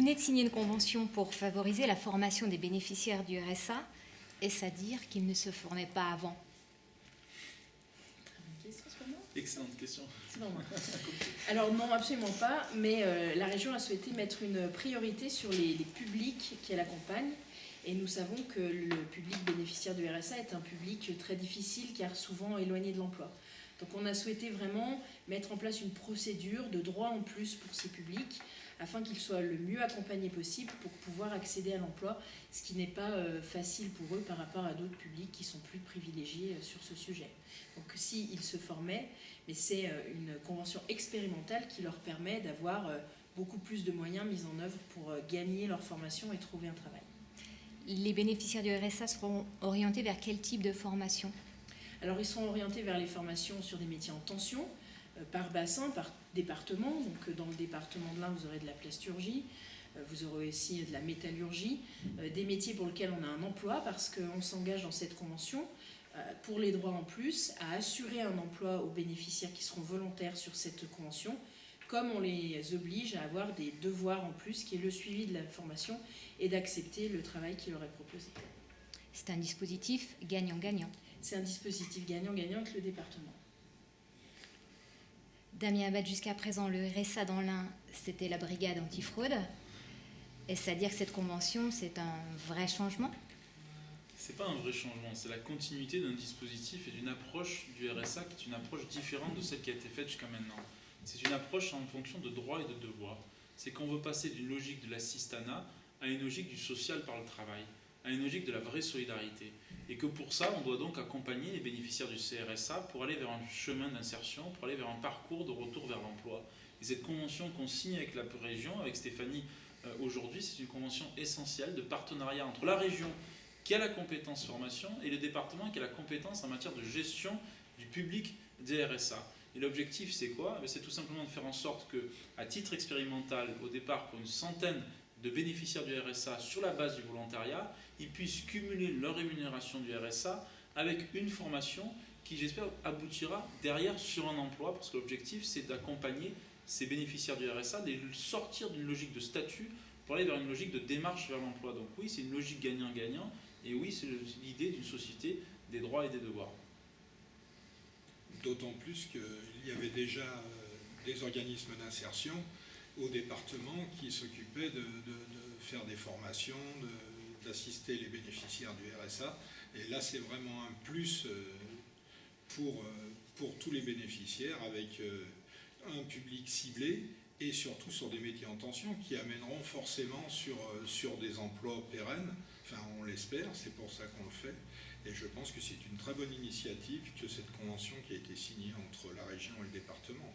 venez de signer une convention pour favoriser la formation des bénéficiaires du RSA. Est-ce à dire qu'ils ne se formaient pas avant? Excellente question. C'est pour moi. Alors non, absolument pas, mais la région a souhaité mettre une priorité sur les publics qu'elle accompagne. Et nous savons que le public bénéficiaire du RSA est un public très difficile car souvent éloigné de l'emploi. Donc on a souhaité vraiment mettre en place une procédure de droit en plus pour ces publics afin qu'ils soient le mieux accompagnés possible pour pouvoir accéder à l'emploi, ce qui n'est pas facile pour eux par rapport à d'autres publics qui sont plus privilégiés sur ce sujet. Donc si ils se formaient, mais c'est une convention expérimentale qui leur permet d'avoir beaucoup plus de moyens mis en œuvre pour gagner leur formation et trouver un travail. Les bénéficiaires du RSA seront orientés vers quel type de formation? Alors ils seront orientés vers les formations sur des métiers en tension, par bassin, par département. Donc dans le département de l'Ain, vous aurez de la plasturgie, vous aurez aussi de la métallurgie, des métiers pour lesquels on a un emploi parce qu'on s'engage dans cette convention pour les droits en plus à assurer un emploi aux bénéficiaires qui seront volontaires sur cette convention, comme on les oblige à avoir des devoirs en plus qui est le suivi de la formation et d'accepter le travail qui leur est proposé. C'est un dispositif gagnant-gagnant. C'est un dispositif gagnant-gagnant avec le département. Damien Abad, jusqu'à présent, le RSA dans l'Ain, c'était la brigade antifraude. Est-ce à dire que cette convention, c'est un vrai changement? C'est pas un vrai changement, c'est la continuité d'un dispositif et d'une approche du RSA qui est une approche différente de celle qui a été faite jusqu'à maintenant. C'est une approche en fonction de droits et de devoirs. C'est qu'on veut passer d'une logique de l'assistanat à une logique du social par le travail, à une logique de la vraie solidarité. Et que pour ça, on doit donc accompagner les bénéficiaires du CRSA pour aller vers un chemin d'insertion, pour aller vers un parcours de retour vers l'emploi. Et cette convention qu'on signe avec la région, avec Stéphanie aujourd'hui, c'est une convention essentielle de partenariat entre la région qui a la compétence formation et le département qui a la compétence en matière de gestion du public des RSA. Et l'objectif, c'est quoi? C'est tout simplement de faire en sorte que, à titre expérimental, au départ, pour une centaine de bénéficiaires du RSA sur la base du volontariat, ils puissent cumuler leur rémunération du RSA avec une formation qui, j'espère, aboutira derrière sur un emploi, parce que l'objectif, c'est d'accompagner ces bénéficiaires du RSA, de les sortir d'une logique de statut pour aller vers une logique de démarche vers l'emploi. Donc oui, c'est une logique gagnant-gagnant, et oui, c'est l'idée d'une société des droits et des devoirs. D'autant plus qu'il y avait déjà des organismes d'insertion au département qui s'occupaient de faire des formations, d'assister les bénéficiaires du RSA. Et là, c'est vraiment un plus pour tous les bénéficiaires avec un public ciblé et surtout sur des métiers en tension qui amèneront forcément sur des emplois pérennes. Enfin, on l'espère, c'est pour ça qu'on le fait. Et je pense que c'est une très bonne initiative que cette convention qui a été signée entre la région et le département.